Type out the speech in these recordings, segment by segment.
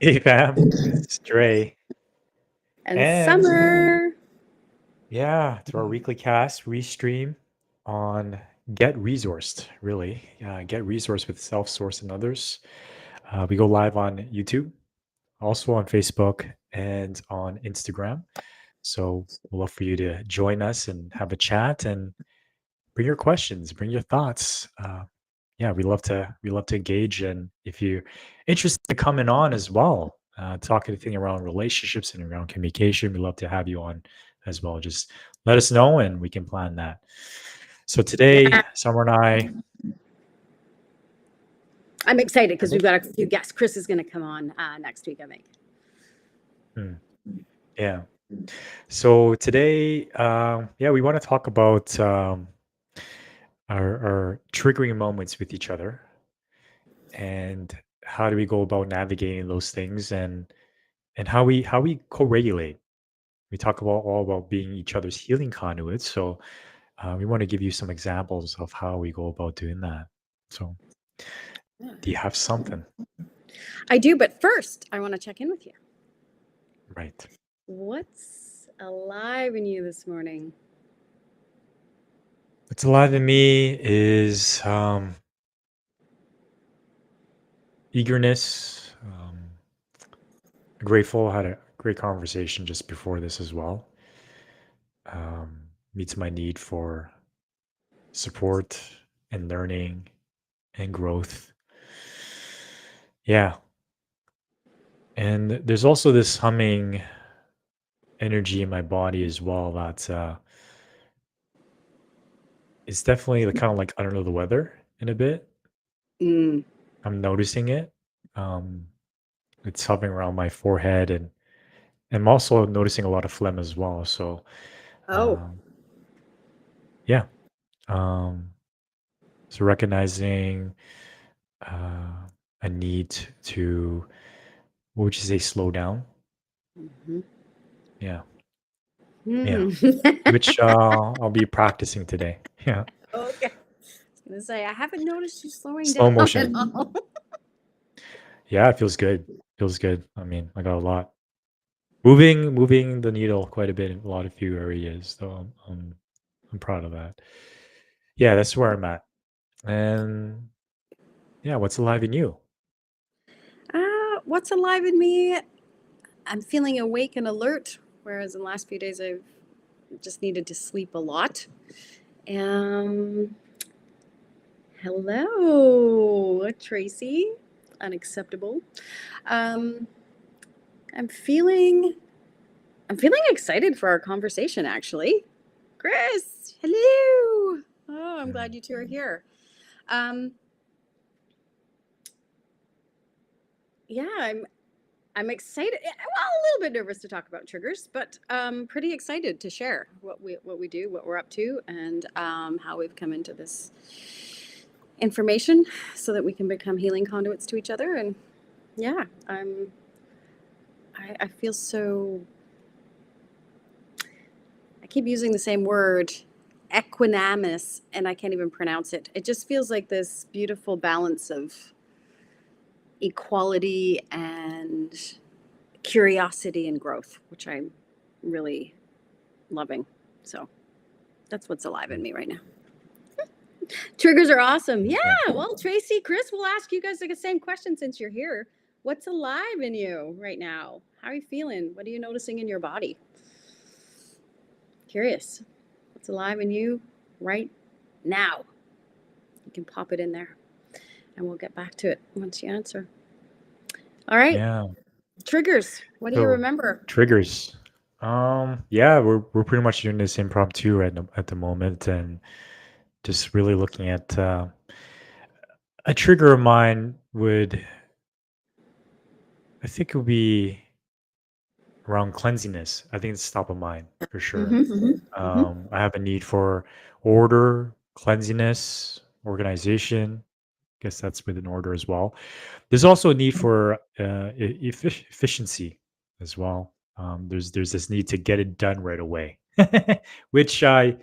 Hey fam, it's Dre. And And summer. yeah, to our weekly cast, we stream on Get Resourced, really. Get Resourced with Self Source and others. We go live on YouTube, also on Facebook and on Instagram. So we'd love for you to join us and have a chat and bring your questions, bring your thoughts. Yeah, we love to engage, and if you're interested in coming on as well, talk anything around relationships and around communication, we'd love to have you on as well. Just let us know and we can plan that. So today, Yeah, Summer and I, I'm excited because pardon we've me? got a few guests. Chris is going to come on next week, I think. Hmm, yeah. So today, yeah, we want to talk about our triggering moments with each other, and how do we go about navigating those things, and how we co-regulate. We talk about all about being each other's healing conduits. So we want to give you some examples of how we go about doing that. So do you have something? I do, but first, I want to check in with you. Right. What's alive in you this morning? What's alive in me is eagerness. Grateful. I had a great conversation just before this as well. Meets my need for support and learning and growth. Yeah. And there's also this humming energy in my body as well that it's definitely kind of like under the weather in a bit. Mm. I'm noticing it. Um, it's hovering around my forehead, and I'm also noticing a lot of phlegm as well. So, Oh, um, yeah. Um, so recognizing uh, a need to, what would you say, slow down? hmm Yeah, yeah. mm. Which I'll be practicing today. Yeah, Okay. I was going to say, I haven't noticed you slowing slow down at motion. all. Yeah, it feels good. Feels good. I mean, I got a lot moving the needle quite a bit in a lot of few areas. So I'm proud of that. Yeah, that's where I'm at. And yeah, what's alive in you? What's alive in me? I'm feeling awake and alert, whereas in the last few days I've just needed to sleep a lot. Um, Hello, Tracy. Unacceptable. Um, I'm feeling I'm feeling excited for our conversation actually. Chris, hello. Oh, I'm glad Mm, you two are here. Um, yeah, I'm excited. Well, a little bit nervous to talk about triggers, but pretty excited to share what we do, what we're up to, and how we've come into this information so that we can become healing conduits to each other. And yeah, I feel so. I keep using the same word, equanimous, and I can't even pronounce it. It just feels like this beautiful balance of equality and curiosity and growth, which I'm really loving. So that's what's alive in mm, me right now. Triggers are awesome. Yeah. okay. Well, Tracy, Chris, we'll ask you guys the same question since you're here. What's alive in you right now? How are you feeling? What are you noticing in your body? Curious. What's alive in you right now? You can pop it in there and we'll get back to it once you answer. All right. Yeah. Triggers. What do you So remember? triggers. Yeah, we're pretty much doing this impromptu at the moment, and just really looking at a trigger of mine would, I think it would be around cleanliness. I think it's top of mind for sure. Mm-hmm. I have a need for order, cleanliness, organization. Guess that's within order as well. There's also a need for efficiency as well. There's this need to get it done right away, which um,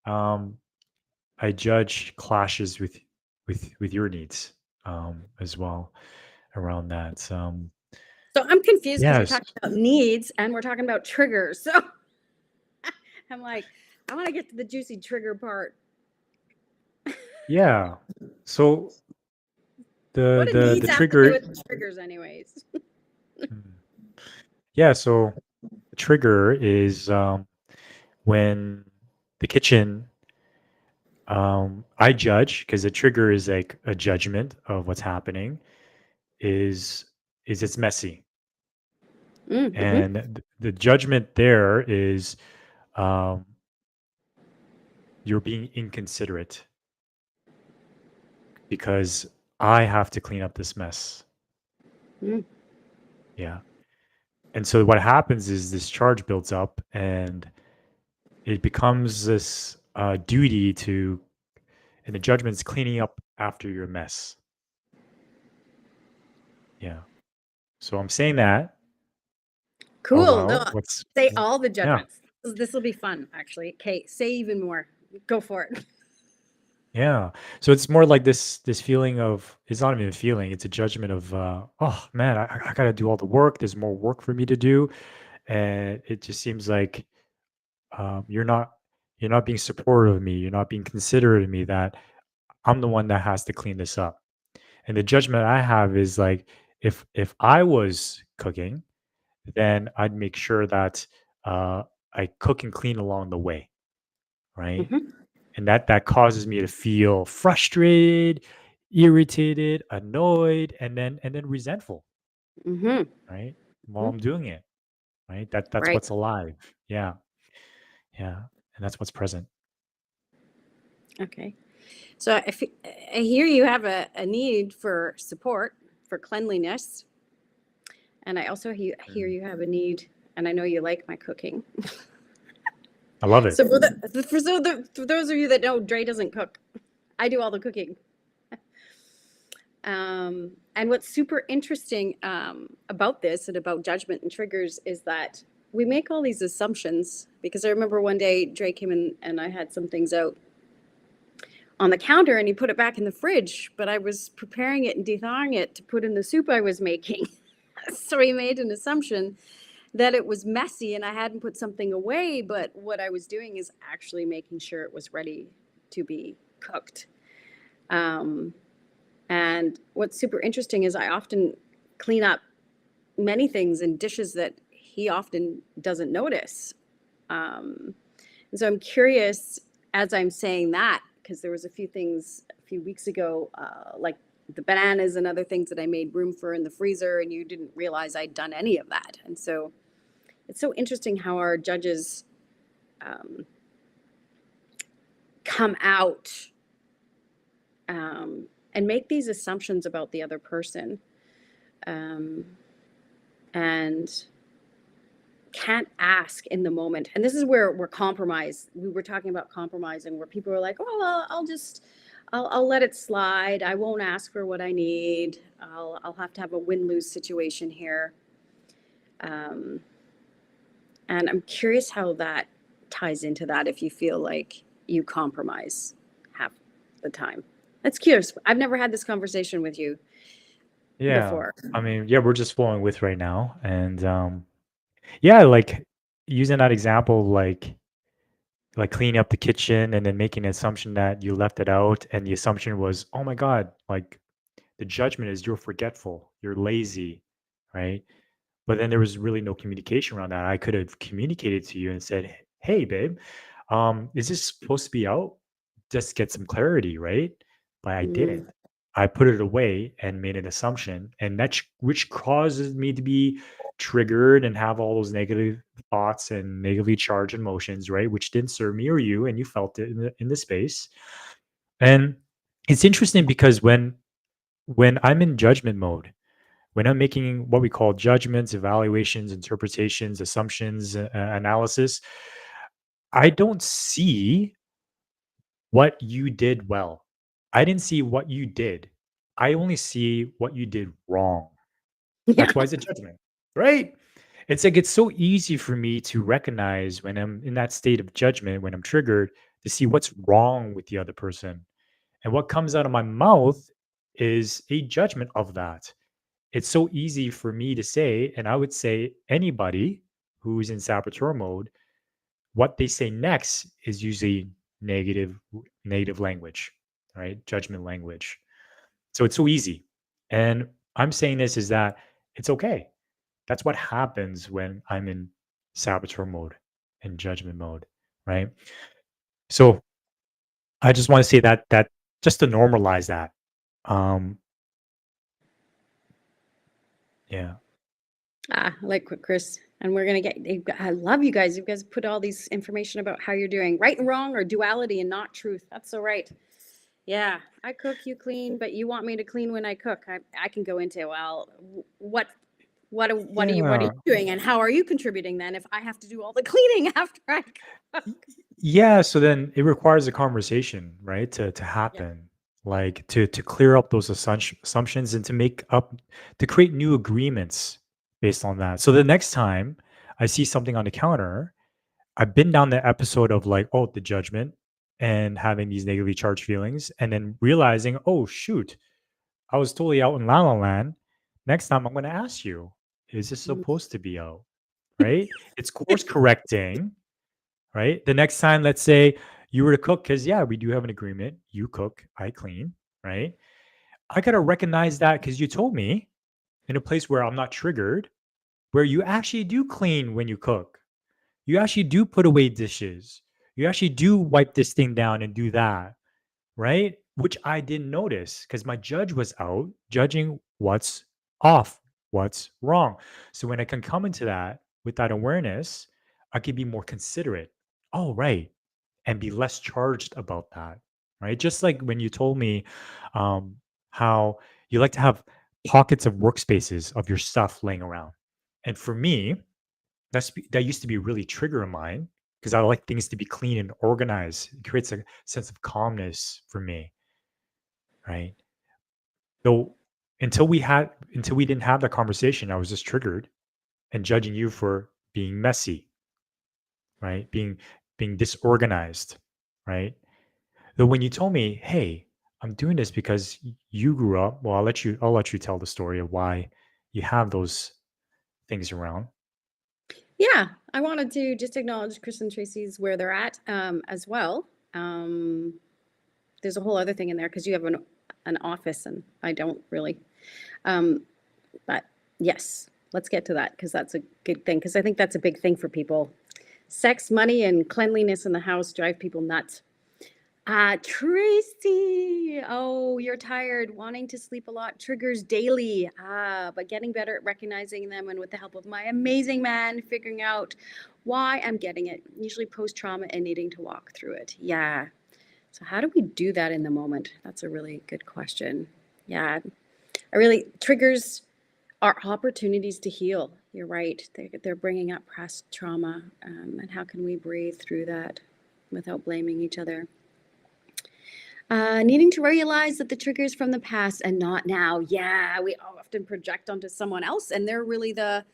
I judge clashes with your needs as well around that. So I'm confused because we're Yes. talking about needs and we're talking about triggers. So I'm like, I want to get to the juicy trigger part. Yeah. So What the do the the needs have to do trigger. with triggers, anyways? Mm. Yeah. So the trigger is when the kitchen. I judge because the trigger is like a judgment of what's happening. Is it's messy, Mm-hmm. and the judgment there is um, you're being inconsiderate because I have to clean up this mess. Mm. Yeah. And so what happens is this charge builds up and it becomes this duty to, and the judgment's cleaning up after your mess. Yeah. So I'm saying that out Cool. No, loud. What's, say all the yeah. judgments. This will be fun, actually. Okay, say even more. Go for it. Yeah. So it's more like this feeling of, it's not even a feeling, it's a judgment of oh man, I gotta do all the work. There's more work for me to do. And it just seems like you're not being supportive of me. You're not being considerate of me that I'm the one that has to clean this up. And the judgment I have is like if I was cooking, then I'd make sure that I cook and clean along the way, right? Mm-hmm. And that causes me to feel frustrated, irritated, annoyed, and then resentful, Mm-hmm. right? While I'm doing it, right? That's Right. what's alive. Yeah, yeah, and that's what's present. Okay. So if I hear you have a need for support, for cleanliness, and I also hear Mm. you have a need, and I know you like my cooking. I love it. So for those of you that know, Dre doesn't cook. I do all the cooking. And what's super interesting about this and about judgment and triggers is that we make all these assumptions. Because I remember one day Dre came in and I had some things out on the counter and he put it back in the fridge, but I was preparing it and thawing it to put in the soup I was making. So he made an assumption that it was messy and I hadn't put something away, but what I was doing is actually making sure it was ready to be cooked. Um, and what's super interesting is I often clean up many things and dishes that he often doesn't notice. And so I'm curious as I'm saying that, because there was a few things a few weeks ago, like the bananas and other things that I made room for in the freezer, and you didn't realize I'd done any of that. And so it's so interesting how our judges um, come out and make these assumptions about the other person, um, and can't ask in the moment. And this is where we're compromised. We were talking about compromising, where people are like, "Oh, well, I'll let it slide. I won't ask for what I need. I'll have to have a win-lose situation here." Um, and I'm curious how that ties into that. If you feel like you compromise half the time, that's curious. I've never had this conversation with you Yeah. before. I mean, yeah, we're just flowing with right now. And yeah, like using that example, like cleaning up the kitchen and then making an assumption that you left it out. And the assumption was, oh my God, like the judgment is you're forgetful, you're lazy, right? But then there was really no communication around that. I could have communicated to you and said, "Hey, babe, is this supposed to be out? Just get some clarity, right?" But I Mm, didn't. I put it away and made an assumption, and which causes me to be triggered and have all those negative thoughts and negatively charged emotions, right? Which didn't serve me or you, and you felt it in the space. And it's interesting because when I'm in judgment mode, when I'm making what we call judgments, evaluations, interpretations, assumptions, analysis, I don't see what you did well. I didn't see what you did. I only see what you did wrong. yeah. That's why it's a judgment, right? It's like it's so easy for me to recognize when I'm in that state of judgment, when I'm triggered, to see what's wrong with the other person. And what comes out of my mouth is a judgment of that. it's so easy for me to say, and I would say anybody who's in saboteur mode, what they say next is usually negative language, right? Judgment language. So it's so easy. And I'm saying this is that it's okay. That's what happens when I'm in saboteur mode and judgment mode, right? So I just want to say that just to normalize that. Um, yeah. I like what Chris, and we're gonna get. I love you guys. You guys put all these information about how you're doing, right and wrong, or duality and not truth. That's so right. Yeah, I cook, you clean, but you want me to clean when I cook. I can go into, well, what are you Yeah. doing, and how are you contributing then if I have to do all the cleaning after I cook? Yeah, so then it requires a conversation, right, to Yeah. happen, like to clear up those assumptions and to make up to create new agreements based on that. So the next time I see something on the counter, I've been down the episode of like, oh, the judgment and having these negatively charged feelings, and then realizing, oh shoot, I was totally out in La La Land. Next time I'm going to ask you, is this Mm. supposed to be out? Right? It's course correcting, right? The next time, let's say you were to cook, because yeah, we do have an agreement. You cook, I clean, right? I gotta recognize that because you told me in a place where I'm not triggered, where you actually do clean when you cook. You actually do put away dishes. You actually do wipe this thing down and do that, right? Which I didn't notice because my judge was out judging what's off, what's wrong. So when I can come into that with that awareness, I can be more considerate. Oh, right. And be less charged about that, right? Just like when you told me how you like to have pockets of workspaces of your stuff laying around. And for me, that used to be a really trigger of mine because I like things to be clean and organized. It creates a sense of calmness for me, right? So until we didn't have that conversation, I was just triggered and judging you for being messy, right? Being disorganized, right? Though when you told me, "Hey, I'm doing this because you grew up," well, I'll let you tell the story of why you have those things around. Yeah, I wanted to just acknowledge Chris and Tracy's where they're at as well. Um, there's a whole other thing in there because you have an office and I don't really. Um, but yes, let's get to that because that's a good thing because I think that's a big thing for people. Sex, money, and cleanliness in the house drive people nuts. Tracy. Oh, you're tired. Wanting to sleep a lot triggers daily. But getting better at recognizing them and with the help of my amazing man, figuring out why I'm getting it. Usually post trauma and needing to walk through it. Yeah. So, how do we do that in the moment? That's a really good question. Yeah. Triggers are opportunities to heal. You're right. They're bringing up past trauma. And how can we breathe through that without blaming each other? Needing to realize that the triggers from the past and not now. Yeah, we often project onto someone else, and they're really the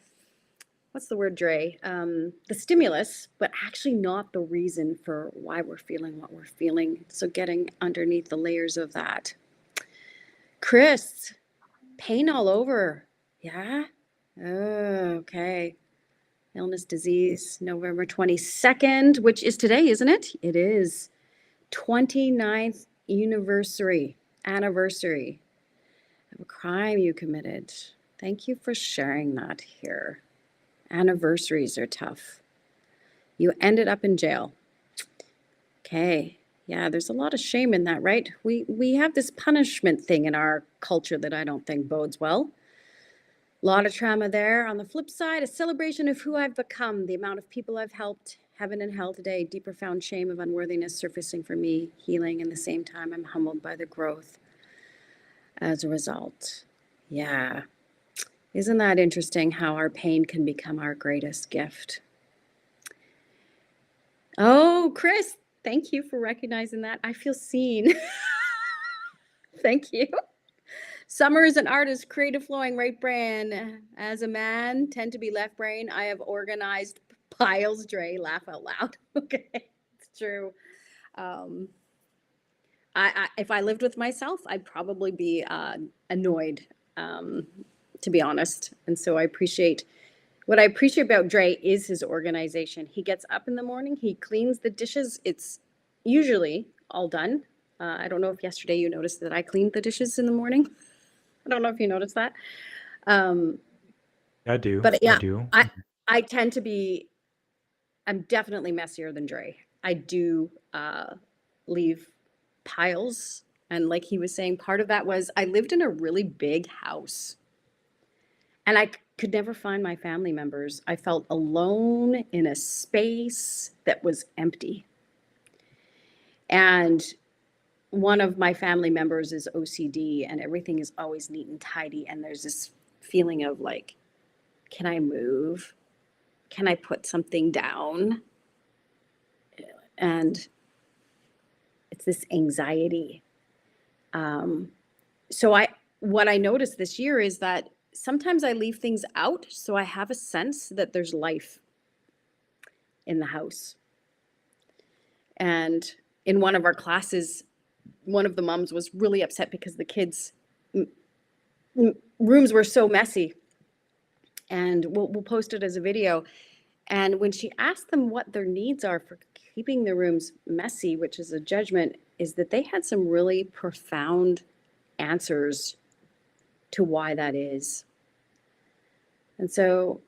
what's the word, Dre? The stimulus, but actually not the reason for why we're feeling what we're feeling. So getting underneath the layers of that. Chris, pain all over. Yeah. Oh, okay. Illness, disease, November 22nd, which is today, isn't it? It is. 29th anniversary of a crime you committed. Thank you for sharing that here. Anniversaries are tough. You ended up in jail. Okay. Yeah, there's a lot of shame in that, right? We have this punishment thing in our culture that I don't think bodes well. A lot of trauma there. On the flip side, a celebration of who I've become, the amount of people I've helped, heaven and hell today, deep profound shame of unworthiness surfacing for me, healing, and the same time I'm humbled by the growth as a result. Yeah. Isn't that interesting how our pain can become our greatest gift? Oh, Chris, thank you for recognizing that. I feel seen. Thank you. Summer is an artist, creative flowing, right brain. As a man, tend to be left brain. I have organized piles, Dre, laugh out loud. Okay, it's true. Um, if I lived with myself, I'd probably be annoyed. Um, to be honest. And so what I appreciate about Dre is his organization. He gets up in the morning, he cleans the dishes. It's usually all done. I don't know if yesterday you noticed that I cleaned the dishes in the morning. I don't know if you noticed that. Um, I do. but I yeah, do. I tend to be. I'm definitely messier than Dre. I do leave piles, and like he was saying, part of that was I lived in a really big house, and I could never find my family members. I felt alone in a space that was empty. And one of my family members is OCD, and everything is always neat and tidy. And there's this feeling of like, can I move? Can I put something down? And it's this anxiety. Um, so what I noticed this year is that sometimes I leave things out, so I have a sense that there's life in the house. And in one of our classes, one of the moms was really upset because the kids' rooms were so messy. And we'll post it as a video. And when she asked them what their needs are for keeping their rooms messy, which is a judgment, is that they had some really profound answers to why that is. And so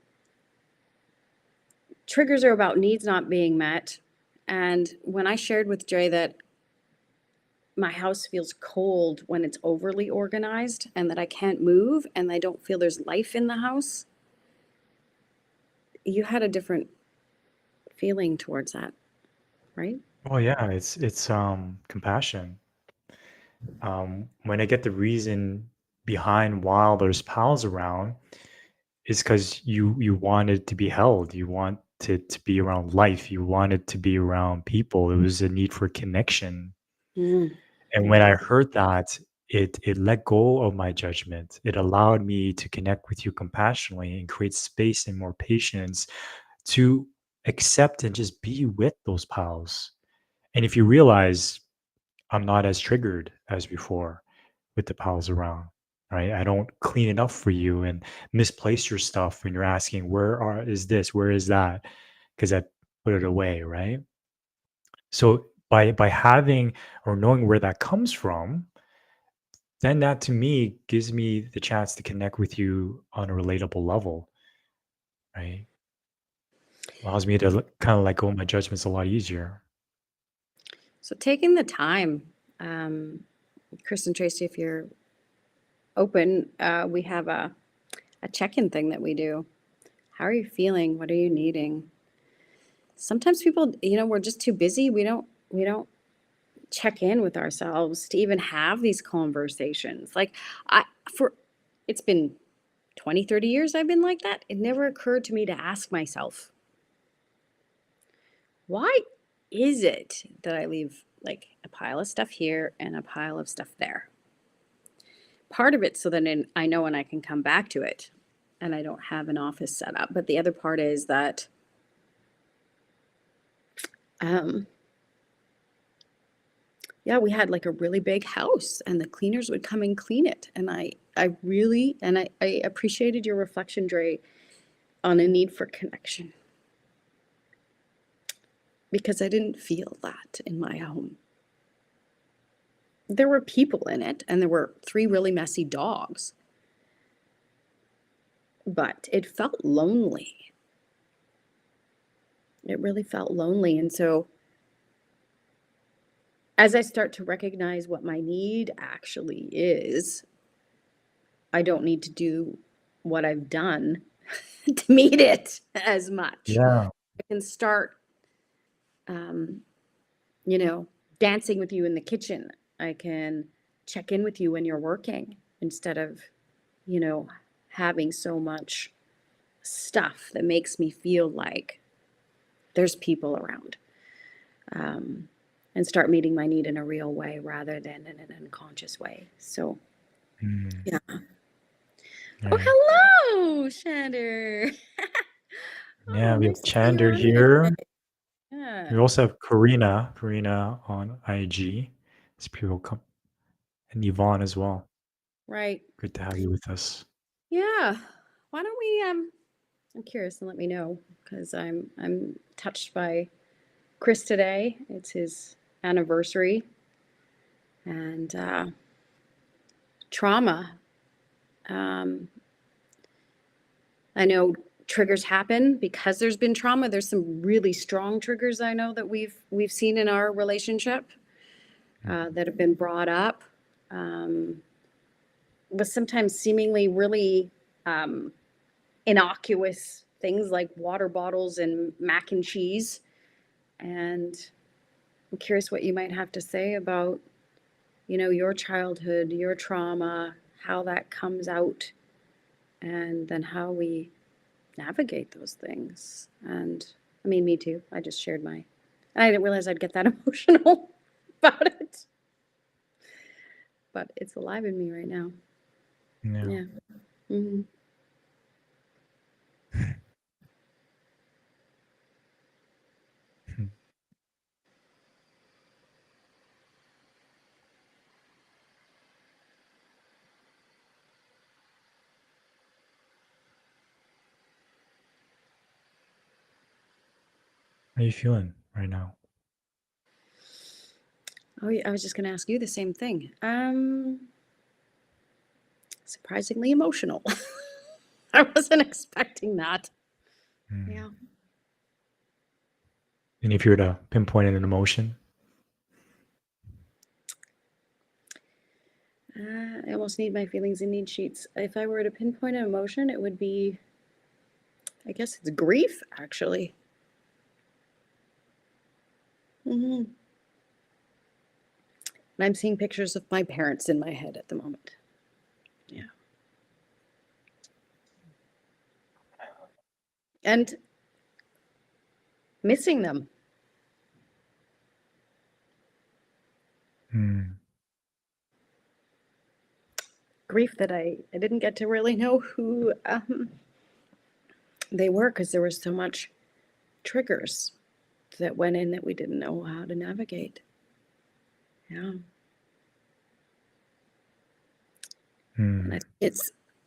triggers are about needs not being met. And when I shared with Dre that my house feels cold when it's overly organized and that I can't move and I don't feel there's life in the house, you had a different feeling towards that, right? Oh yeah, it's compassion. When I get the reason behind why there's pals around, it's because you wanted to be held. You wanted to be around life. You wanted to be around people. It was a need for connection. Mm. And when I heard that, it let go of my judgment. It allowed me to connect with you compassionately and create space and more patience to accept and just be with those pals. And if you realize I'm not as triggered as before with the pals around, right? I don't clean it up for you and misplace your stuff when you're asking is this, where is that? Because I put it away, right? So by having or knowing where that comes from, then that to me gives me the chance to connect with you on a relatable level, right? Allows me to kind of let go of my judgments a lot easier. So taking the time, um, Chris and Tracy, if you're open, we have a check-in thing that we do. How are you feeling? What are you needing? Sometimes people, we're just too busy. We don't check in with ourselves to even have these conversations. Like I for it's been 20, 30 years I've been like that. It never occurred to me to ask myself, why is it that I leave like a pile of stuff here and a pile of stuff there? Part of it so that I know when I can come back to it and I don't have an office set up. But the other part is that um, yeah, we had like a really big house and the cleaners would come and clean it. And I really, and I appreciated your reflection, Dre, on a need for connection because I didn't feel that in my home. There were people in it and there were 3 really messy dogs, but it felt lonely. It really felt lonely. And so as I start to recognize what my need actually is, I don't need to do what I've done to meet it as much. Yeah. I can start, um, you know, dancing with you in the kitchen. I can check in with you when you're working instead of, you know, having so much stuff that makes me feel like there's people around. And start meeting my need in a real way rather than in an unconscious way. So, Mm, yeah. Oh, right. hello, Shander. Yeah, Oh, we have nice to see you Chander on here here. today. Yeah, We also have Karina on IG. It's people come and Yvonne as well. right. Good to have you with us. Yeah. Why don't we I'm curious and let me know because I'm touched by Chris today. It's his anniversary and trauma. Um I know triggers happen because there's been trauma. There's some really strong triggers I know that we've seen in our relationship that have been brought up. Um, with sometimes seemingly really um, innocuous things like water bottles and mac and cheese. And I'm curious what you might have to say about, your childhood, your trauma, how that comes out, and then how we navigate those things. And I mean, me too. I just shared my, and I didn't realize I'd get that emotional about it, but it's alive in me right now. Yeah. Yeah. Hmm. How are you feeling right now? Oh, yeah, I was just going to ask you the same thing. Surprisingly emotional. I wasn't expecting that. Mm. Yeah. And if you were to pinpoint an emotion, I almost need my feelings in need sheets. If I were to pinpoint an emotion, it would be, I guess it's grief, actually. Hmm. And I'm seeing pictures of my parents in my head at the moment. Yeah. And missing them. mm, Grief that I didn't get to really know who they were because there was so much triggers that went in that we didn't know how to navigate. Yeah. And mm,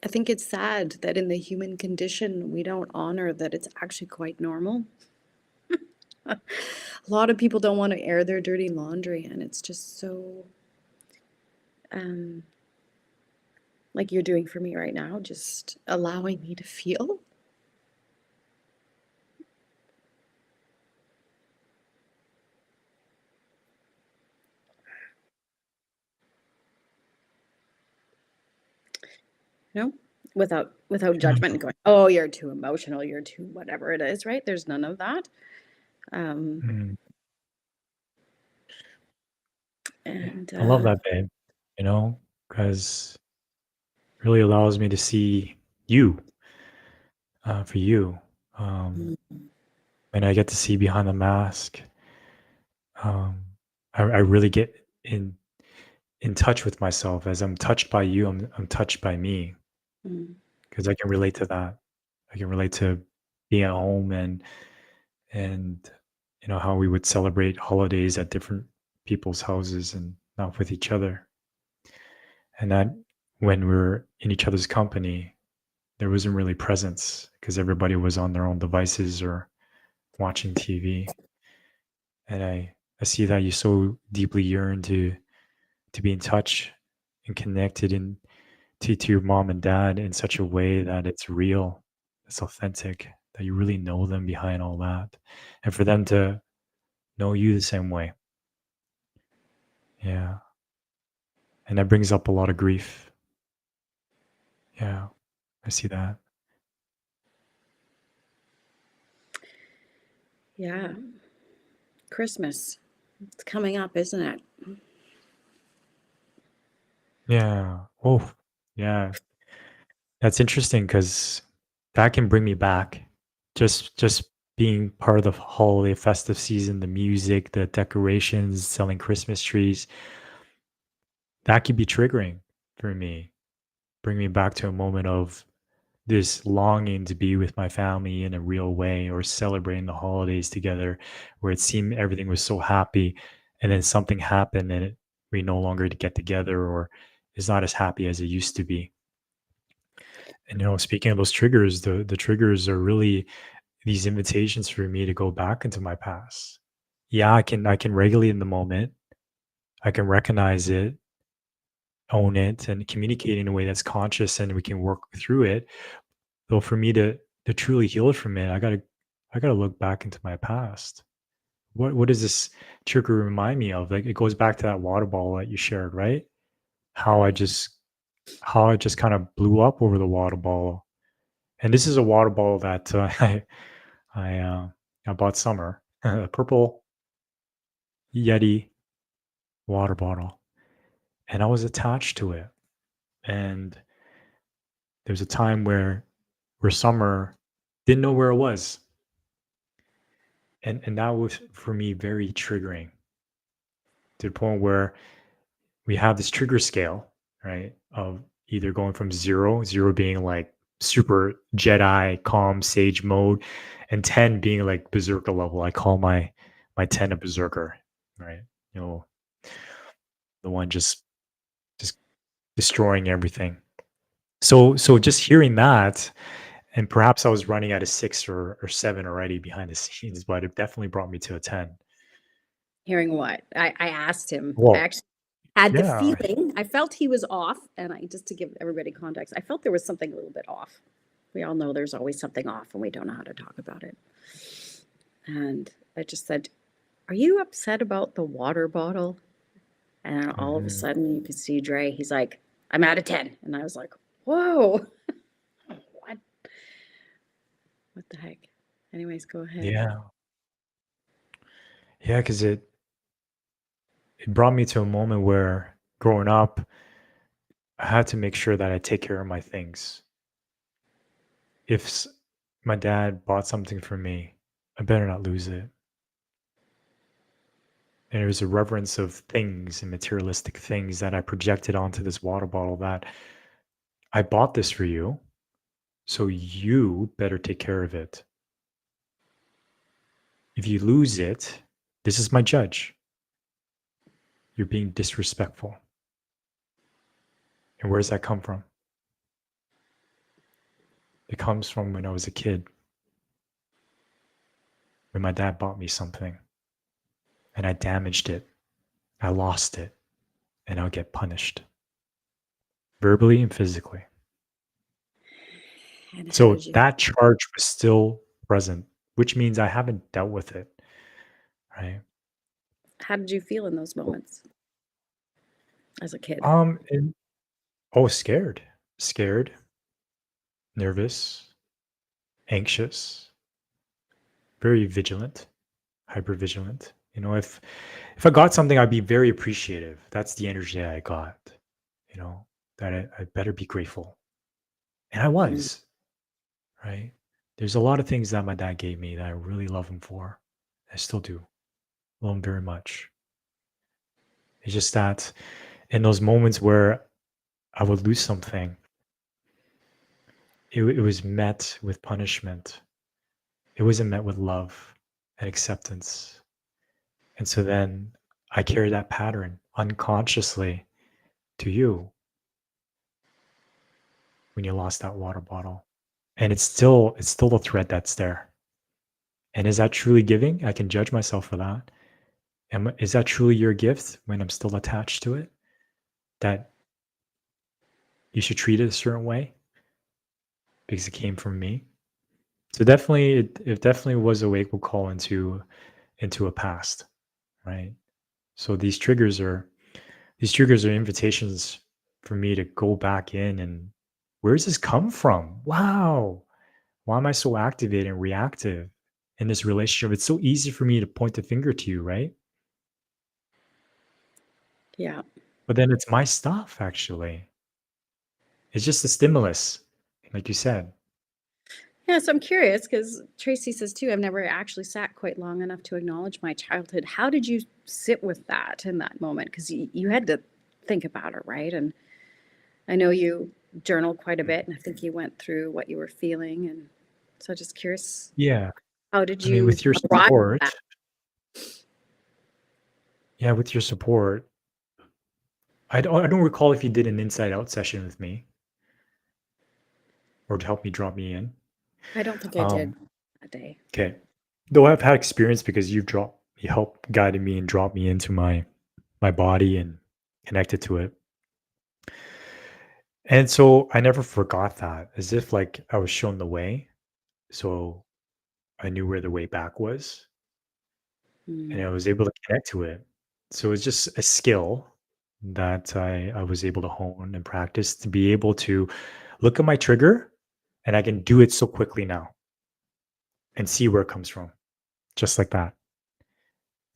I think it's sad that in the human condition we don't honor that it's actually quite normal. A lot of people don't want to air their dirty laundry, and it's just so um like you're doing for me right now, just allowing me to feel. You know, without yeah, judgment and going, oh, you're too emotional, you're too whatever it is, right? There's none of that. Um, mm. and I love that, babe. Because it really allows me to see you for you. Um, mm, and I get to see behind the mask. Um, I really get in touch with myself. As I'm touched by you, I'm touched by me mm, because I can relate to that. I can relate to being at home and how we would celebrate holidays at different people's houses and not with each other. And that when we're in each other's company, there wasn't really presence because everybody was on their own devices or watching TV. And I see that you so deeply yearn to be in touch and connected to your mom and dad in such a way that it's real, it's authentic, that you really know them behind all that. And for them to know you the same way. Yeah. And that brings up a lot of grief. Yeah. I see that. yeah, Christmas. It's coming up, isn't it? Yeah. Oh, yeah. That's interesting because that can bring me back. Just being part of the holiday festive season, the music, the decorations, selling Christmas trees, that could be triggering for me. Bring me back to a moment of this longing to be with my family in a real way or celebrating the holidays together where it seemed everything was so happy and then something happened and we no longer get together or is not as happy as it used to be. And speaking of those triggers, the triggers are really these invitations for me to go back into my past. Yeah, I can regulate in the moment. I can recognize it, own it, and communicate in a way that's conscious, and we can work through it. Though for me to truly heal from it, I gotta look back into my past. What does this trigger remind me of? Like, it goes back to that water bottle that you shared, right? How I just how I just kind of blew up over the water bottle. And this is a water bottle that I uh, I bought summer, a purple Yeti water bottle, and I was attached to it. And there was a time where summer didn't know where it was, and that was for me very triggering to the point where we have this trigger scale, right? Of either going from zero being like super Jedi, calm, sage mode, and 10 being like berserker level. I call my 10 a berserker, right? You know, the one just destroying everything. So just hearing that, and perhaps I was running at a 6 or 7 already behind the scenes, but it definitely brought me to a 10. Hearing what? I asked him. I Well, actually had the yeah. feeling. I felt he was off, and I just to give everybody context, I felt there was something a little bit off. We all know there's always something off, and we don't know how to talk about it. And I just said, "Are you upset about the water bottle?" And all of a Mhm. sudden, you could see Dre. He's like, "I'm out of 10." And I was like, "Whoa, what? What the heck?" Anyways, go ahead. Yeah. Yeah, because it brought me to a moment where growing up, I had to make sure that I take care of my things. If my dad bought something for me, I better not lose it. And there was a reverence of things and materialistic things that I projected onto this water bottle that I bought this for you, so you better take care of it. If you lose it, this is my judge. You're being disrespectful. And where does that come from? It comes from when I was a kid, when my dad bought me something and I damaged it. I lost it, and I'll get punished verbally and physically. And how So did you that charge was still present, which means I haven't dealt with it, right? how did you feel in those moments as a kid? And oh, scared, nervous, anxious, very vigilant, hyper vigilant. If I got something, I'd be very appreciative. That's the energy that I got. You know that I better be grateful, and I Mm. was, right. There's a lot of things that my dad gave me that I really love him for. I still do love him very much. It's just that in those moments where I would lose something, it was met with punishment. It wasn't met with love and acceptance. And so then I carry that pattern unconsciously to you when you lost that water bottle. And it's still the thread that's there. And is that truly giving? I can judge myself for that. Is that truly your gift when I'm still attached to it? That you should treat it a certain way because it came from me? So definitely, it definitely was a wake-up call into a past, right? So these triggers are invitations for me to go back in and where does this come from? Wow, why am I so activated and reactive in this relationship? It's so easy for me to point the finger to you, right? Yeah. But then it's my stuff actually. It's just a stimulus, like you said. Yeah, so I'm curious because Tracy says too, I've never actually sat quite long enough to acknowledge my childhood. How did you sit with that in that moment? Because you had to think about it, right? And I know you journaled quite a Mm. bit, and I think you went through what you were feeling. And so just curious, Yeah, how did I mean, you with your arrive support, at that? yeah, with your support, I don't recall if you did an inside out session with me. or to help me drop me in. I don't think I did Um, that day. okay. Though I've had experience because you helped guided me and dropped me into my body and connected to it. And so I never forgot that, as if like I was shown the way. So I knew where the way back was and I Mm. was able to connect to it. So it's just a skill that I was able to hone and practice to be able to look at my trigger and I can do it so quickly now and see where it comes from, just like that.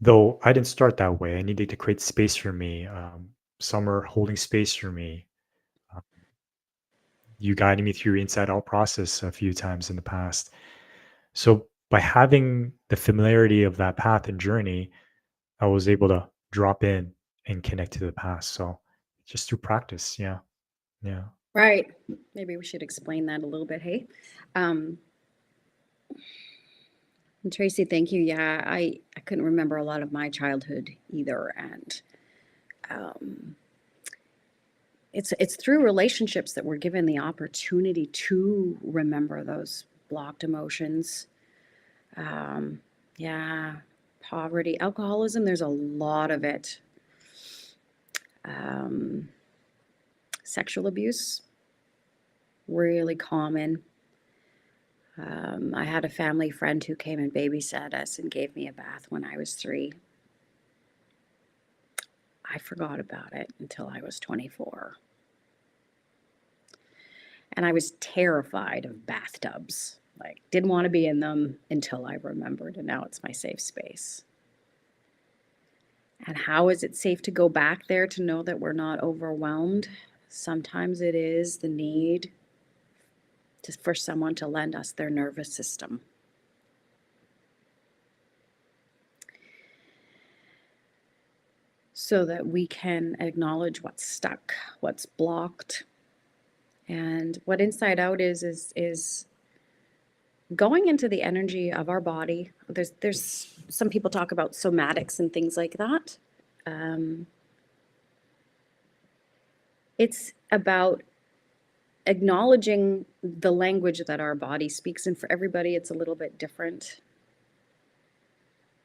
Though I didn't start that way, I needed to create space for me. Summer holding space for me. Uh, you guided me through inside out process a few times in the past. So by having the familiarity of that path and journey, I was able to drop in and connect to the past. So just through practice. Yeah. Yeah. Right. Maybe we should explain that a little bit. Hey, um, and Tracy, thank you. Yeah, I couldn't remember a lot of my childhood either, and um, it's through relationships that we're given the opportunity to remember those blocked emotions. Um, yeah, poverty, alcoholism. There's a lot of it. Um, Sexual abuse, really common. I had a family friend who came and babysat us and gave me a bath when I was 3. I forgot about it until I was 24. And I was terrified of bathtubs. Like, didn't want to be in them until I remembered, and now it's my safe space. And how is it safe to go back there to know that we're not overwhelmed? Sometimes it is the need for someone to lend us their nervous system. So that we can acknowledge what's stuck, what's blocked. And what inside out is going into the energy of our body. There's some people talk about somatics and things like that. Um, it's about acknowledging the language that our body speaks, and for everybody it's a little bit different.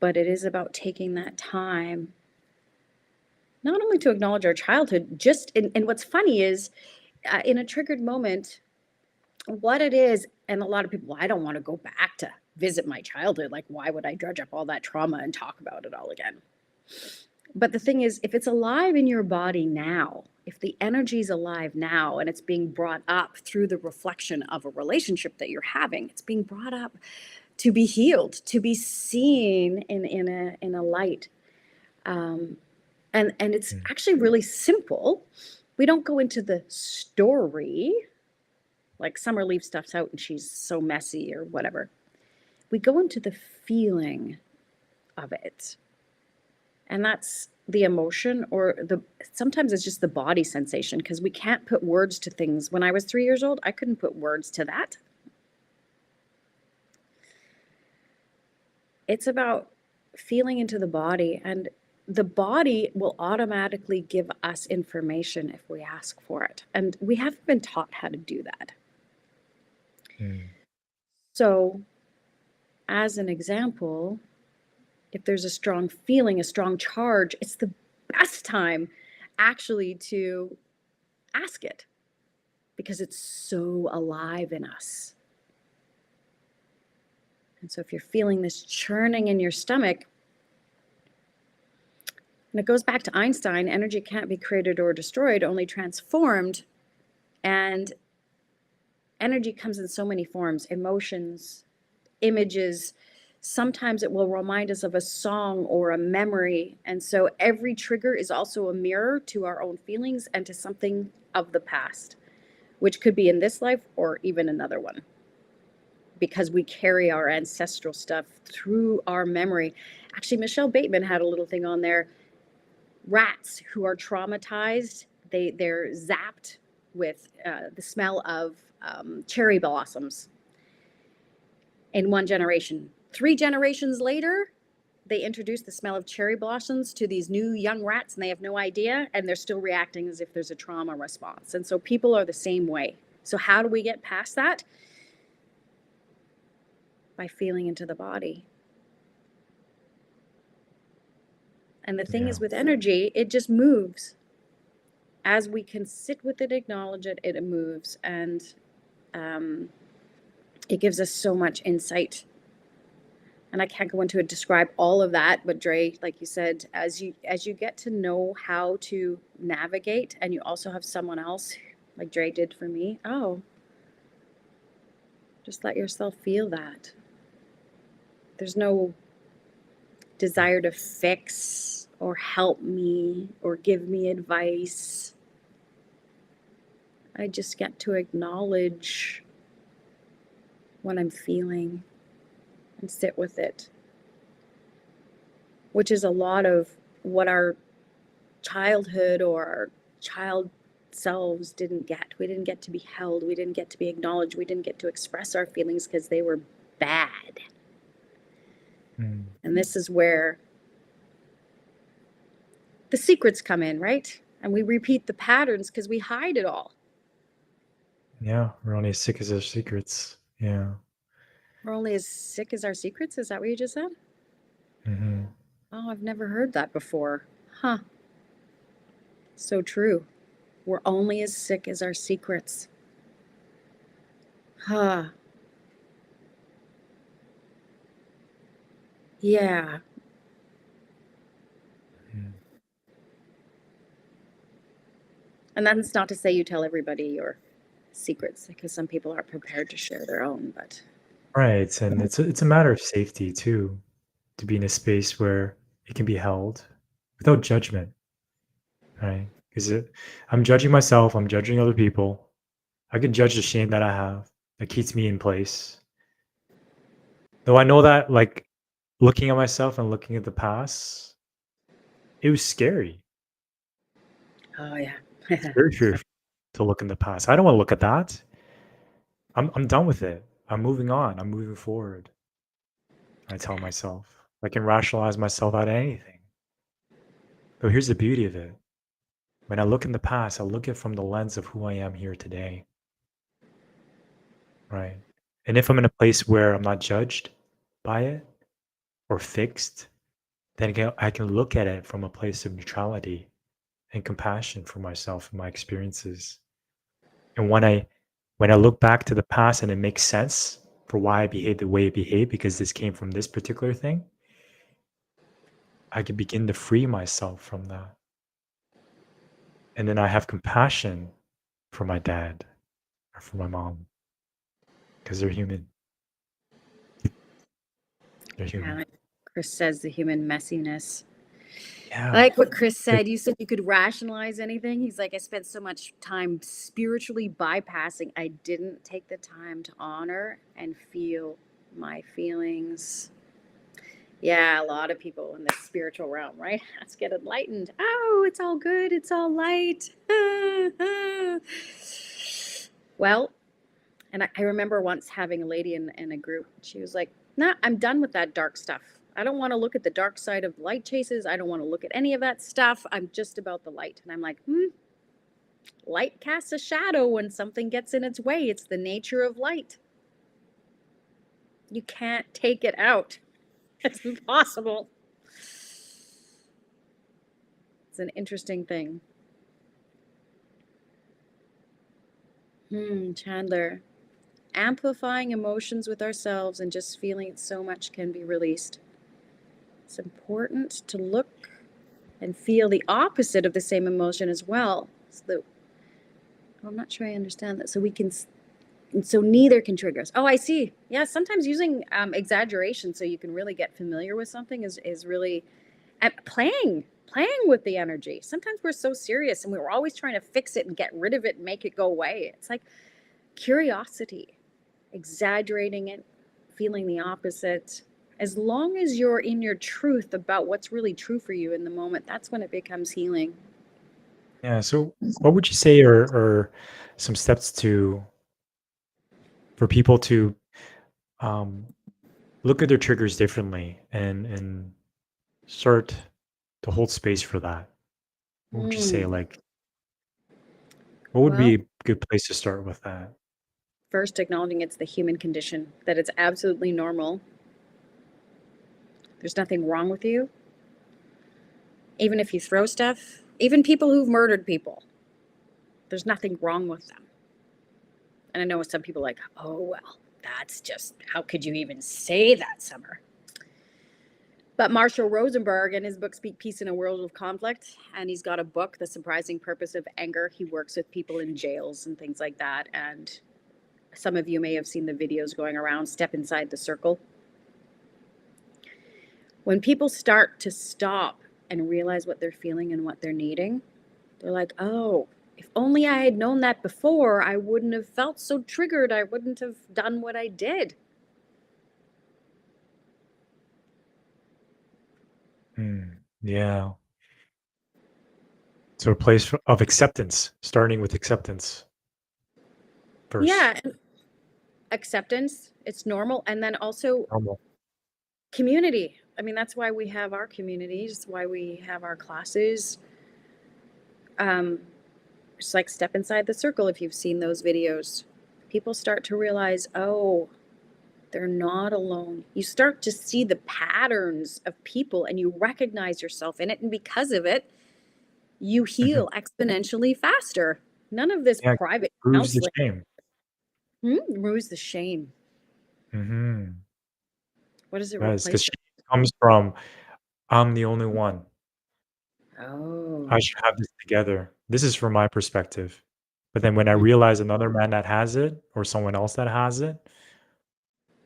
But it is about taking that time, not only to acknowledge our childhood, just and what's funny is in a triggered moment, what it is, and a lot of people, well, I don't want to go back to visit my childhood. Like, why would I dredge up all that trauma and talk about it all again? But the thing is, if it's alive in your body now, if the energy's alive now and it's being brought up through the reflection of a relationship that you're having, it's being brought up to be healed, to be seen in a light. Um, and it's Mm. actually really simple. We don't go into the story, like Summer leaves stuff out and she's so messy or whatever. We go into the feeling of it. And that's the emotion, or sometimes it's just the body sensation, because we can't put words to things. When I was 3 years old, I couldn't put words to that. It's about feeling into the body, and the body will automatically give us information if we ask for it. And we haven't been taught how to do that. Mm. So, as an example, if there's a strong feeling, a strong charge, it's the best time actually to ask it, because it's so alive in us. And so if you're feeling this churning in your stomach, and it goes back to Einstein, energy can't be created or destroyed, only transformed. And energy comes in so many forms: emotions, images. Sometimes it will remind us of a song or a memory. And so every trigger is also a mirror to our own feelings and to something of the past, which could be in this life or even another one, because we carry our ancestral stuff through our memory. Actually, Michelle Bateman had a little thing on there. Rats who are traumatized, they're zapped with the smell of cherry blossoms in one generation. 3 generations later, they introduce the smell of cherry blossoms to these new young rats, and they have no idea, and they're still reacting as if there's a trauma response. And so people are the same way. So how do we get past that? By feeling into the body. And the thing Yeah. is, with energy, it just moves. As we can sit with it, acknowledge it, it moves. And it gives us so much insight. And I can't go into it, describe all of that, but Dre, like you said, as you get to know how to navigate, and you also have someone else, like Dre did for me, oh, just let yourself feel that. There's no desire to fix or help me or give me advice. I just get to acknowledge what I'm feeling and sit with it, which is a lot of what our childhood or our child selves didn't get. We didn't get to be held. We didn't get to be acknowledged. We didn't get to express our feelings because they were bad. Mm. And this is where the secrets come in, right? And we repeat the patterns because we hide it all. Yeah. We're only as sick as our secrets. Yeah. We're only as sick as our secrets. Is that what you just said? Mm-hmm. Oh, I've never heard that before. Huh. So true. We're only as sick as our secrets. Huh. Yeah. Mm. And that's not to say you tell everybody your secrets, because some people aren't prepared to share their own, but Right. And it's a matter of safety too, to be in a space where it can be held without judgment, right? Because I'm judging myself, I'm judging other people. I can judge the shame that I have that keeps me in place. Though I know that, like, looking at myself and looking at the past, it was scary. oh yeah. It's very fearful to look in the past. I don't want to look at that. I'm done with it. I'm moving on. I'm moving forward. I tell myself I can rationalize myself out of anything. But here's the beauty of it. When I look in the past, I look at it from the lens of who I am here today. Right. And if I'm in a place where I'm not judged by it or fixed, then I can look at it from a place of neutrality and compassion for myself and my experiences. And when I look back to the past and it makes sense for why I behaved the way I behaved because this came from this particular thing, I can begin to free myself from that. And then I have compassion for my dad or for my mom because they're human. They're Yeah, human. like Chris says, the human messiness. I Yeah. like what Chris It- said. You said you could rationalize anything. He's like, I spent so much time spiritually bypassing. I didn't take the time to honor and feel my feelings. Yeah, a lot of people in the spiritual realm, right? Let's get enlightened. Oh, it's all good. It's all light. Well, and I remember once having a lady in a group. She was like, nah, I'm done with that dark stuff. I don't want to look at the dark side of light chases. I don't want to look at any of that stuff. I'm just about the light. And I'm like, light casts a shadow when something gets in its way. It's the nature of light. You can't take it out. It's impossible. It's an interesting thing. Chandler. Amplifying emotions with ourselves and just feeling so much can be released. It's important to look and feel the opposite of the same emotion as well. So that, I'm not sure I understand that. So we can, so neither can trigger us. Oh, I see. Yeah, sometimes using exaggeration so you can really get familiar with something is really playing with the energy. Sometimes we're so serious and we're always trying to fix it and get rid of it and make it go away. It's like curiosity, exaggerating it, feeling the opposite. As long as you're in your truth about what's really true for you in the moment, that's when it becomes healing. Yeah. So, what would you say are some steps to for people to um, look at their triggers differently and start to hold space for that? What would you say? Mm. Like, what would Well, be Good place to start with that. First, acknowledging it's the human condition, that it's absolutely normal. There's nothing wrong with you. Even if you throw stuff, even people who've murdered people, there's nothing wrong with them. And I know some people are like, oh, well, that's just, how could you even say that, Summer? But Marshall Rosenberg, in his book Speak Peace in a World of Conflict, and he's got a book, The Surprising Purpose of Anger. He works with people in jails and things like that. And some of you may have seen the videos going around, Step Inside the Circle. When people start to stop and realize what they're feeling and what they're needing, they're like, oh, if only I had known that before, I wouldn't have felt so triggered. I wouldn't have done what I did. Yeah. So a place of acceptance, starting with acceptance first. Yeah, acceptance, it's normal. And then also Normal. community. I mean, that's why we have our communities, why we have our classes. It's like Step Inside the Circle. If you've seen those videos, people start to realize, oh, they're not alone. You start to see the patterns of people and you recognize yourself in it. And because of it, you Mhm. heal exponentially faster. None of this Yeah, private proves the counseling shame. removes the shame. Mhm. What does it Yes, replace? because shame comes from, "I'm the only one. I Oh. should have this together. This is from my perspective." But then when I Mm, realize another man that has it or someone else that has it,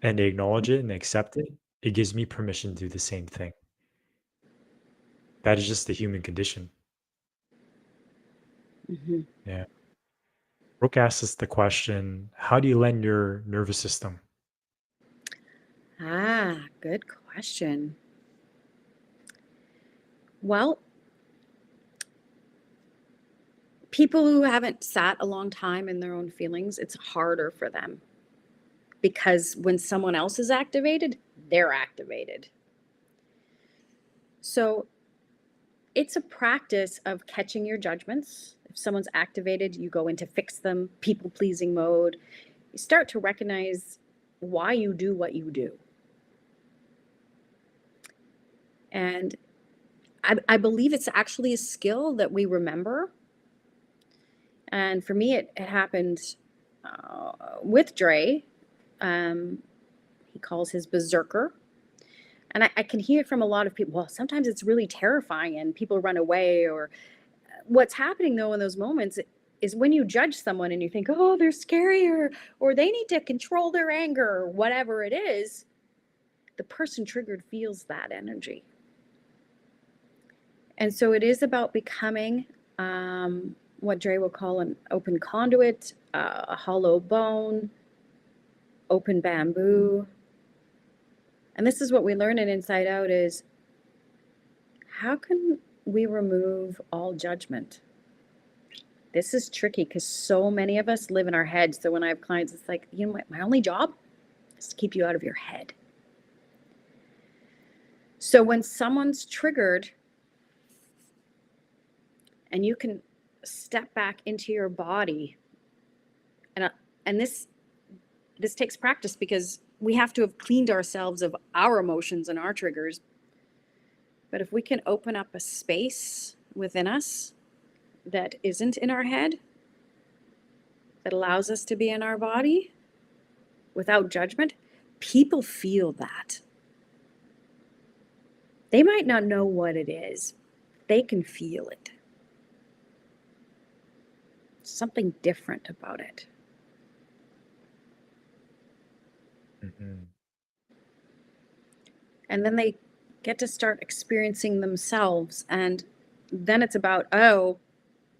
and they acknowledge it and accept it, it gives me permission to do the same thing. That is just the human condition. mhm. Yeah. Brooke asks us the question, how do you lend your nervous system? Ah, good question. Well, people who haven't sat a long time in their own feelings, it's harder for them because when someone else is activated, they're activated. So it's a practice of catching your judgments. If someone's activated, you go into fix them, people pleasing mode. You start to recognize why you do what you do. And I believe it's actually a skill that we remember. And for me, it happened with Dre. Um, he calls his berserker. And I can hear from a lot of people, well, sometimes it's really terrifying and people run away. Or what's happening, though, in those moments is when you judge someone and you think, oh, they're scary or they need to control their anger or whatever it is, the person triggered feels that energy. And so it is about becoming what Dre will call an open conduit, a hollow bone, open bamboo. And this is what we learn in Inside Out is how can we remove all judgment? This is tricky because so many of us live in our heads. So when I have clients, it's like, you know what, my only job is to keep you out of your head. So when someone's triggered and you can step back into your body, and this takes practice because we have to have cleaned ourselves of our emotions and our triggers. But if we can open up a space within us that isn't in our head, that allows us to be in our body without judgment, people feel that. They might not know what it is, they can feel it. Something different about it. Mhm. And then they get to start experiencing themselves. And then it's about, oh,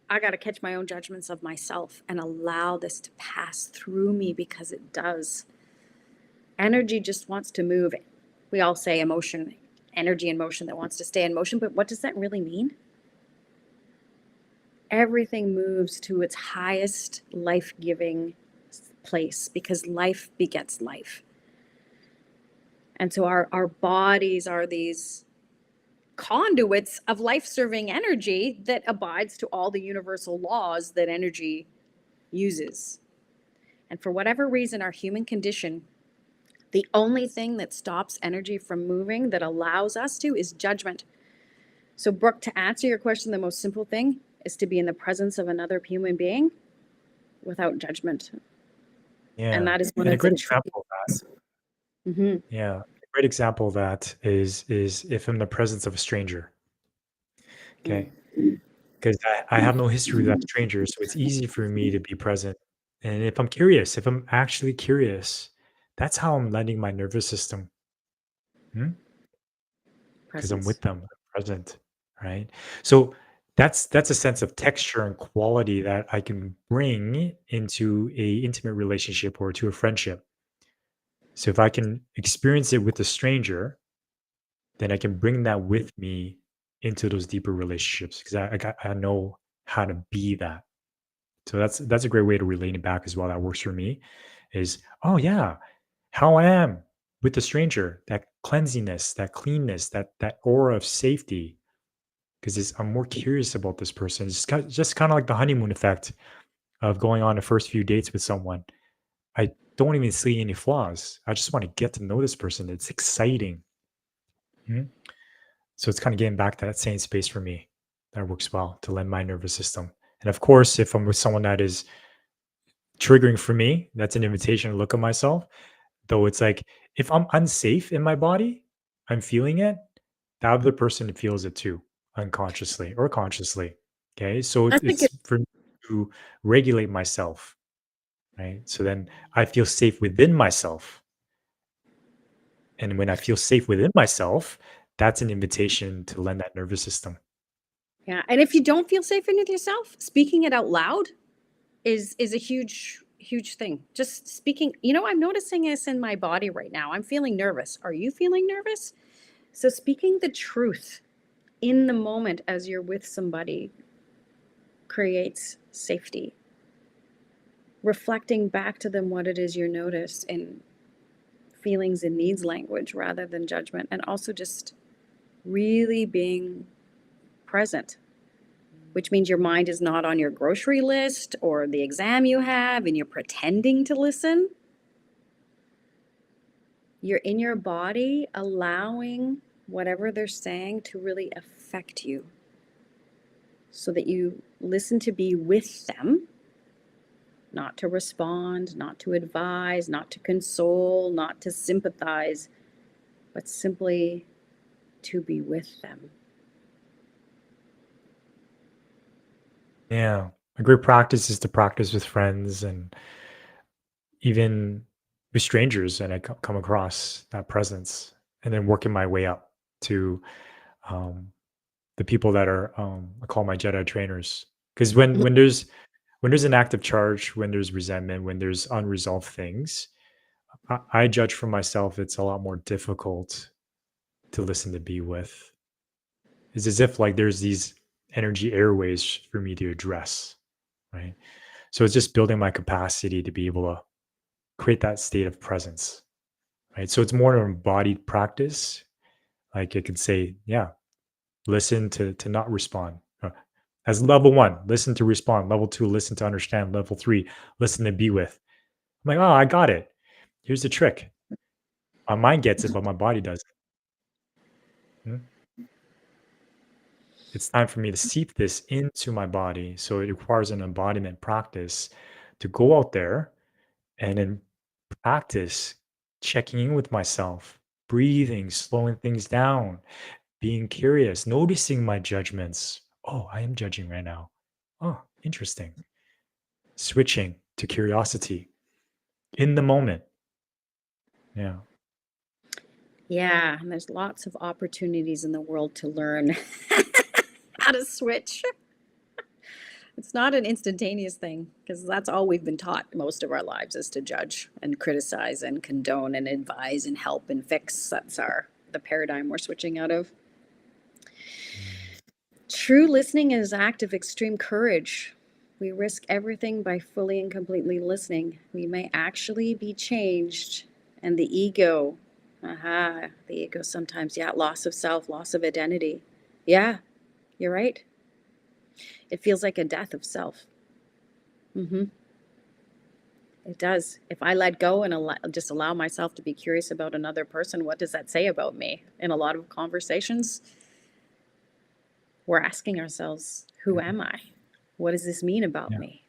I got to catch my own judgments of myself and allow this to pass through me because it does. Energy just wants to move. We all say emotion, energy in motion that wants to stay in motion, but what does that really mean? Everything moves to its highest life-giving place because life begets life. And so our bodies are these conduits of life-serving energy that abides to all the universal laws that energy uses. And for whatever reason, our human condition, the only thing that stops energy from moving, that allows us to, is judgment. So, Brooke, to answer your question, the most simple thing is to be in the presence of another human being without judgment. And Yeah. that is one And a of the great tricky example of things. that, Mm-hmm. yeah, a great example of that is if I'm in the presence of a stranger. Okay. Because I have no history with that stranger, so it's easy for me to be present. And if I'm curious, if I'm actually curious, that's how I'm letting my nervous system, because I'm Presence. with them, I'm present, right? So that's a sense of texture and quality that I can bring into a intimate relationship or to a friendship. So if I can experience it with a stranger, then I can bring that with me into those deeper relationships because I know how to be that. So that's a great way to relate it back as well. That works for me. Is oh yeah, how I am with the stranger, that cleansiness, that cleanness, that aura of safety. Because I'm more curious about this person. It's just kind of like the honeymoon effect of going on the first few dates with someone. I don't even see any flaws. I just want to get to know this person. It's exciting. Mhm. So it's kind of getting back to that same space for me. That works well to lend my nervous system. And of course, if I'm with someone that is triggering for me, that's an invitation to look at myself. Though it's like if I'm unsafe in my body, I'm feeling it, the other person feels it too, unconsciously or consciously. Okay. So That's a good. it's for me to regulate myself, right? So then I feel safe within myself. And when I feel safe within myself, that's an invitation to lend that nervous system. Yeah. And if you don't feel safe in with yourself, speaking it out loud is a huge thing. Just speaking, I'm noticing this in my body right now. I'm feeling nervous. Are you feeling nervous? So speaking the truth in the moment as you're with somebody creates safety. Reflecting back to them what it is you notice in feelings and needs language rather than judgment, and also just really being present, which means your mind is not on your grocery list or the exam you have and you're pretending to listen. You're in your body, allowing whatever they're saying to really affect you so that you listen to be with them, not to respond, not to advise, not to console, not to sympathize, but simply to be with them. Yeah. A great practice is to practice with friends and even with strangers, and I come across that presence, and then working my way up to um, the people that are I call my Jedi trainers. Because when there's an active charge, when there's resentment, when there's unresolved things, I judge for myself. It's a lot more difficult to listen to be with. It's as if like there's these energy airways for me to address, right? So it's just building my capacity to be able to create that state of presence, right? So it's more an embodied practice. Like it could say, yeah, listen to not respond. As level one, listen to respond. Level two, listen to understand. Level three, listen to be with. I'm like, oh, I got it. Here's the trick. My mind gets it, but my body doesn't. Hmm? It's time for me to seep this into my body. So it requires an embodiment practice to go out there and then practice checking in with myself, breathing, slowing things down, being curious, noticing my judgments. Oh, I am judging right now. Oh, interesting. Switching to curiosity in the moment. Yeah. Yeah, and there's lots of opportunities in the world to learn how to switch. It's not an instantaneous thing because that's all we've been taught most of our lives is to judge and criticize and condone and advise and help and fix. That's the paradigm we're switching out of. Mm. True listening is an act of extreme courage. We risk everything by fully and completely listening. We may actually be changed. And the ego sometimes, yeah, loss of self, loss of identity. Yeah, you're right. It feels like a death of self. Mm-hmm. It does. If I let go and just allow myself to be curious about another person, what does that say about me? In a lot of conversations, we're asking ourselves, who Mhm. am I? What does this mean about Yeah, me?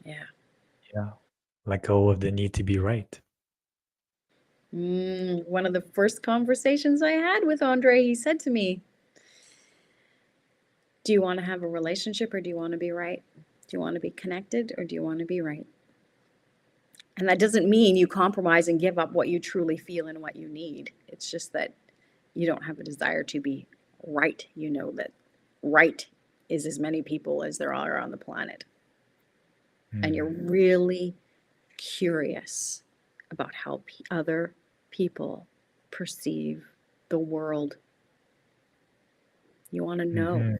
Yeah. yeah. Let go of the need to be right. One of the first conversations I had with Andre, he said to me, do you want to have a relationship or do you want to be right? Do you want to be connected or do you want to be right? And that doesn't mean you compromise and give up what you truly feel and what you need. It's just that you don't have a desire to be right. You know that right is as many people as there are on the planet. And you're Mm, really curious about how other people perceive the world. You want to know. mhm,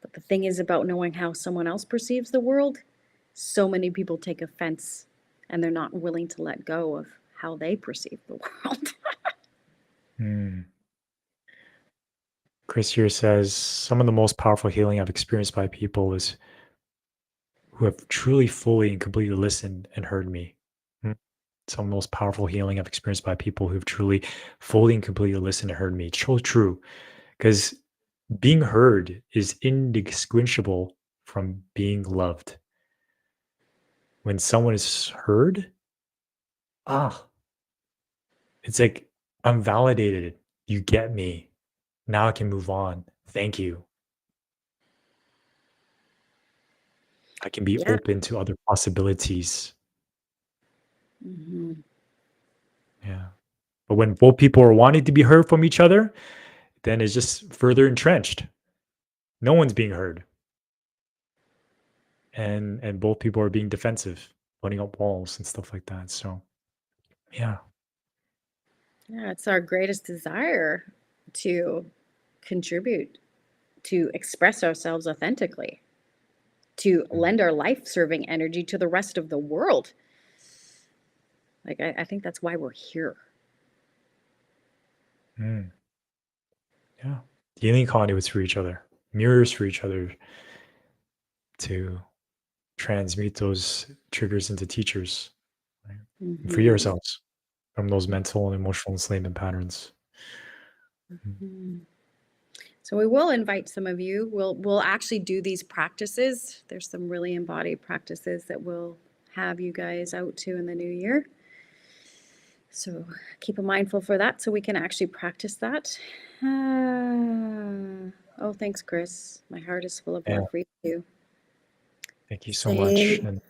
But the thing is about knowing how someone else perceives the world, so many people take offense and they're not willing to let go of how they perceive the world. mm. Chris here says some of the most powerful healing I've experienced by people is who have truly, fully, and completely listened and heard me. Mm. Some of the most powerful healing I've experienced by people who've truly, fully, and completely listened and heard me. So true. Because being heard is indistinguishable from being loved. When someone is heard, ah, it's like I'm validated. You get me. Now I can move on. Thank you. I can be Yeah. open to other possibilities. Hmm. Yeah. But when both people are wanting to be heard from each other, then it's just further entrenched. No one's being heard. And both people are being defensive, putting up walls and stuff like that. So yeah. Yeah, it's our greatest desire to contribute, to express ourselves authentically, to Mm, lend our life serving energy to the rest of the world. Like, I think that's why we're here. mm, yeah. Healing conduits for each other, mirrors for each other to transmute those triggers into teachers, right? And free Hmm. ourselves from those mental and emotional enslavement patterns. Mm, So we will invite some of you. We'll actually do these practices. There's some really embodied practices that we'll have you guys out to in the new year. So keep a mindful for that so we can actually practice that. Oh, thanks, Chris. My heart is full of yeah. love for you. Thank you so much. Same And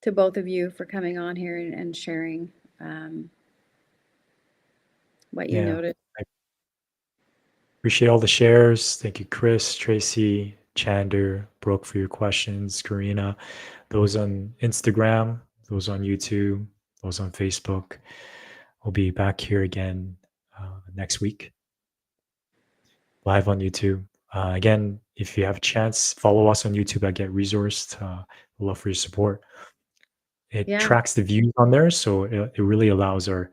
to both of you for coming on here and sharing what you yeah, noticed. I appreciate all the shares. Thank you, Chris, Tracy, Chandler, Brooke, for your questions, Karina, those on Instagram, those on YouTube, those on Facebook. We'll be back here again next week, live on YouTube. Again, if you have a chance, follow us on YouTube at Get Resourced. We'd love for your support. It Yeah, tracks the views on there, so it really allows our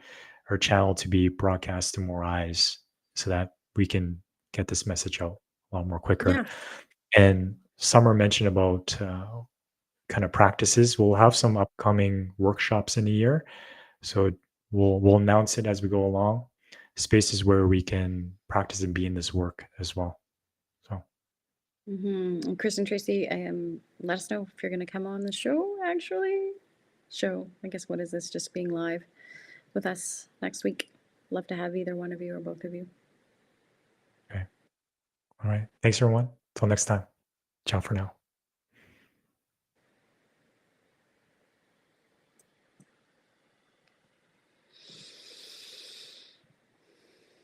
channel to be broadcast to more eyes, so that we can get this message out a lot more quicker. yeah, And Summer mentioned about kind of practices. We'll have some upcoming workshops in the year, so we'll announce it as we go along. Spaces where we can practice and be in this work as well. So And Chris and Tracy, let us know if you're going to come on the show. Actually, show. I guess what is this? Just being live with us next week. Love to have either one of you or both of you. okay, all right. Thanks everyone. Till next time. Ciao for now.